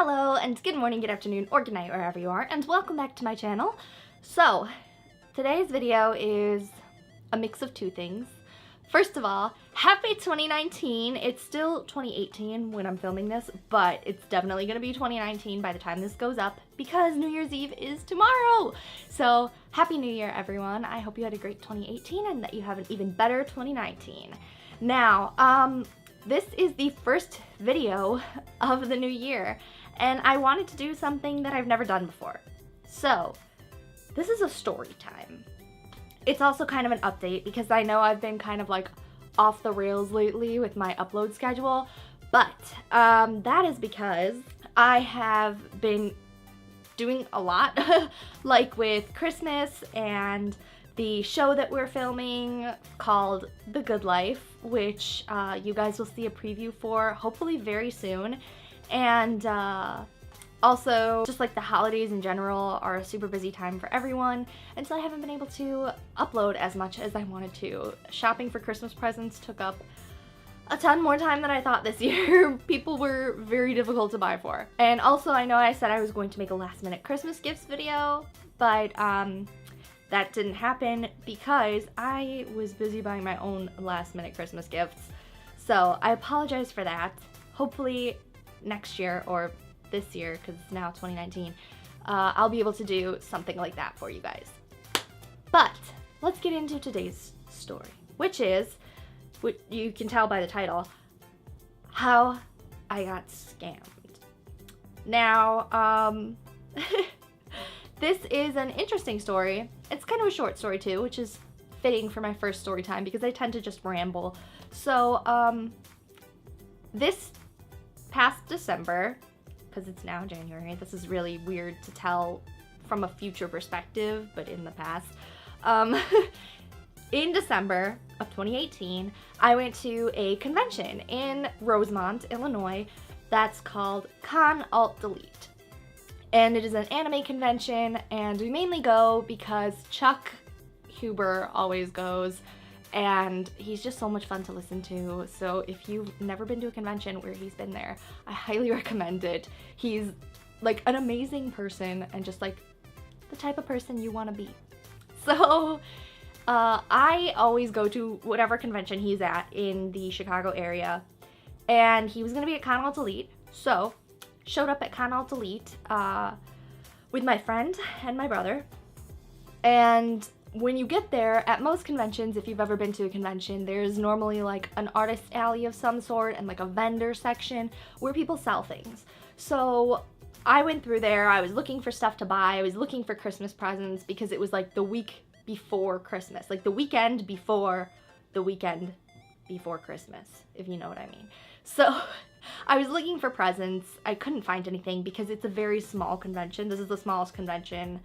Hello, and good morning, good afternoon, or good night, wherever you are, and welcome back to my channel. So, today's video is a mix of two things. First of all, happy 2019. It's still 2018 when I'm filming this, but it's definitely going to be 2019 by the time this goes up because New Year's Eve is tomorrow. So, happy New Year, everyone. I hope you had a great 2018 and that you have an even better 2019. Now, this is the first video of the new year, and I wanted to do something that I've never done before. So, this is a story time. It's also kind of an update because I know I've been kind of like off the rails lately with my upload schedule, but that is because I have been doing a lot, like with Christmas and the show that we're filming called The Good Life, which you guys will see a preview for hopefully very soon. And also, just like the holidays in general are a super busy time for everyone, and so I haven't been able to upload as much as I wanted to. Shopping for Christmas presents took up a ton more time than I thought this year. People were very difficult to buy for. And also, I know I said I was going to make a last minute Christmas gifts video, but that didn't happen because I was busy buying my own last minute Christmas gifts. So I apologize for that. Hopefully next year, or this year, because it's now 2019, I'll be able to do something like that for you guys. But let's get into today's story, which is, what you can tell by the title, how I got scammed. Now, this is an interesting story. It's kind of a short story too, which is fitting for my first story time because I tend to just ramble. So, this past December, because it's now January, this is really weird to tell from a future perspective, but in the past. In December of 2018, I went to a convention in Rosemont, Illinois, that's called Con Alt Delete. And it is an anime convention, and we mainly go because Chuck Huber always goes, and he's just so much fun to listen to. So if you've never been to a convention where he's been there, I highly recommend it. He's like an amazing person and just like the type of person you want to be. So I always go to whatever convention he's at in the Chicago area, and he was going to be at Con Alt Delete, so showed up at Con Alt Delete with my friend and my brother. And when you get there, at most conventions, if you've ever been to a convention, there's normally like an artist alley of some sort and like a vendor section where people sell things. So I went through there, I was looking for stuff to buy, I was looking for Christmas presents because it was like the week before Christmas, like the weekend before Christmas, if you know what I mean. So I was looking for presents. I couldn't find anything because it's a very small convention. This is the smallest convention,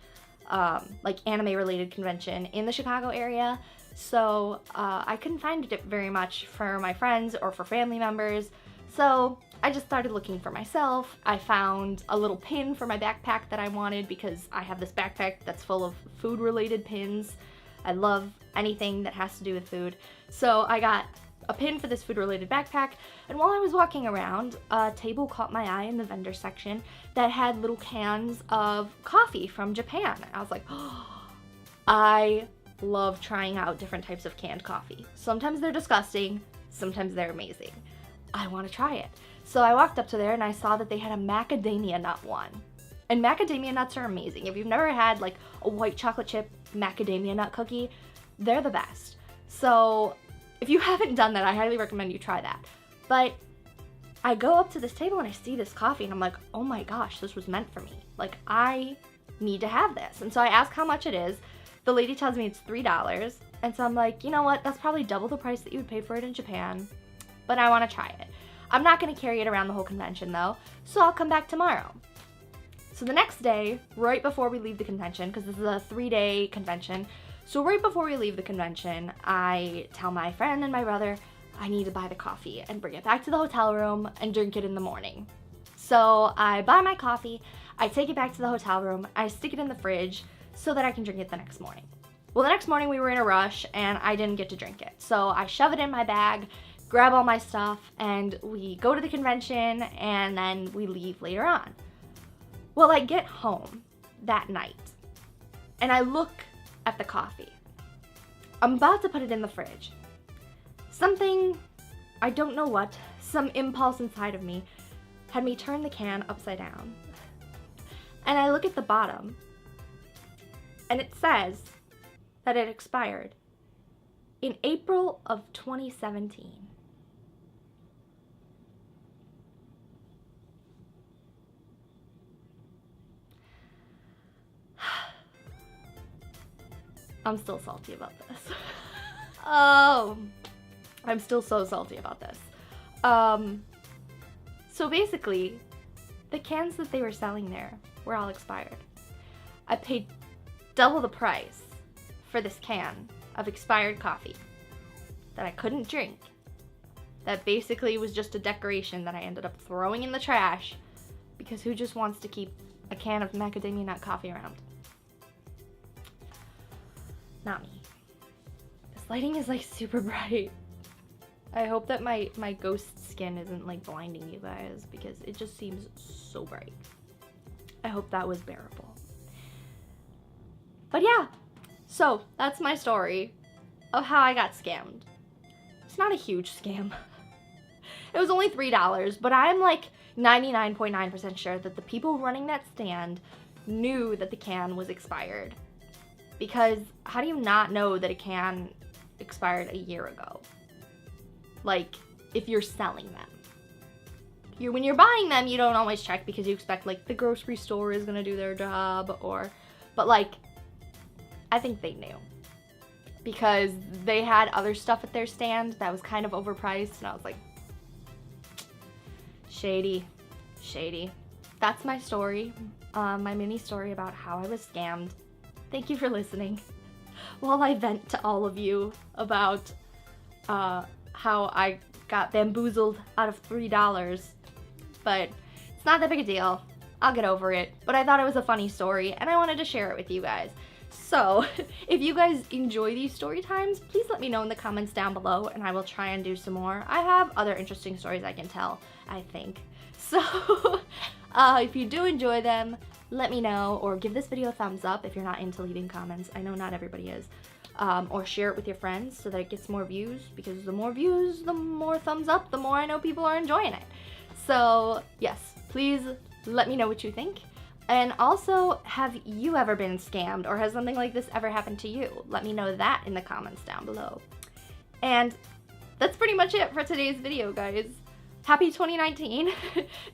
like anime related convention in the Chicago area. So I couldn't find it very much for my friends or for family members. So I just started looking for myself. I found a little pin for my backpack that I wanted because I have this backpack that's full of food related pins. I love anything that has to do with food. So I got a pin for this food related backpack, and while I was walking around, a table caught my eye in the vendor section that had little cans of coffee from Japan. I was like, oh, I love trying out different types of canned coffee. Sometimes they're disgusting, sometimes they're amazing. I want to try it. So I walked up to there and I saw that they had a macadamia nut one. And macadamia nuts are amazing. If you've never had like a white chocolate chip macadamia nut cookie, they're the best. So if you haven't done that, I highly recommend you try that. But I go up to this table and I see this coffee and I'm like, oh my gosh, this was meant for me. Like, I need to have this. And so I ask how much it is. The lady tells me it's $3. And so I'm like, you know what? That's probably double the price that you would pay for it in Japan. But I want to try it. I'm not going to carry it around the whole convention though, so I'll come back tomorrow. So the next day, right before we leave the convention, because this is a 3-day convention, so right before we leave the convention, I tell my friend and my brother, I need to buy the coffee and bring it back to the hotel room and drink it in the morning. So I buy my coffee, I take it back to the hotel room, I stick it in the fridge so that I can drink it the next morning. Well, the next morning we were in a rush and I didn't get to drink it. So I shove it in my bag, grab all my stuff, and we go to the convention and then we leave later on. Well, I get home that night and I look at the coffee. I'm about to put it in the fridge. Something, I don't know what, some impulse inside of me had me turn the can upside down. And I look at the bottom and it says that it expired in April of 2017. I'm still salty about this. Oh, I'm still so salty about this. So basically, the cans that they were selling there were all expired. I paid double the price for this can of expired coffee that I couldn't drink. That basically was just a decoration that I ended up throwing in the trash because who just wants to keep a can of macadamia nut coffee around? Not me. This lighting is like super bright. I hope that my ghost skin isn't like blinding you guys because it just seems so bright. I hope that was bearable. But yeah, so that's my story of how I got scammed. It's not a huge scam. It was only $3, but I'm like 99.9% sure that the people running that stand knew that the can was expired. Because how do you not know that a can expired a year ago? Like, if you're selling them. When you're buying them, you don't always check because you expect, like, the grocery store is gonna do their job, but, like, I think they knew. Because they had other stuff at their stand that was kind of overpriced, and I was like, shady, shady. That's my story, my mini story about how I was scammed. Thank you for listening. While I vent to all of you about how I got bamboozled out of $3, but it's not that big a deal. I'll get over it, but I thought it was a funny story and I wanted to share it with you guys. So if you guys enjoy these story times, please let me know in the comments down below and I will try and do some more. I have other interesting stories I can tell, I think. So if you do enjoy them, let me know, or give this video a thumbs up if you're not into leaving comments. I know not everybody is. Or share it with your friends so that it gets more views, because the more views, the more thumbs up, the more I know people are enjoying it. So yes, please let me know what you think. And also, have you ever been scammed, or has something like this ever happened to you? Let me know that in the comments down below. And that's pretty much it for today's video, guys. Happy 2019.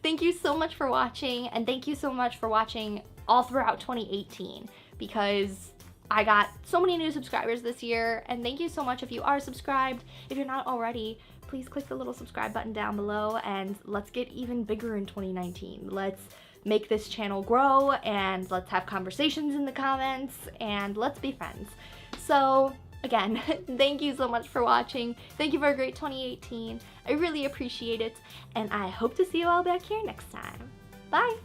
Thank you so much for watching, and thank you so much for watching all throughout 2018, because I got so many new subscribers this year, and thank you so much if you are subscribed. If you're not already, please click the little subscribe button down below, and let's get even bigger in 2019. Let's make this channel grow, and let's have conversations in the comments, and let's be friends. So again, thank you so much for watching. Thank you for a great 2018. I really appreciate it, and I hope to see you all back here next time. Bye!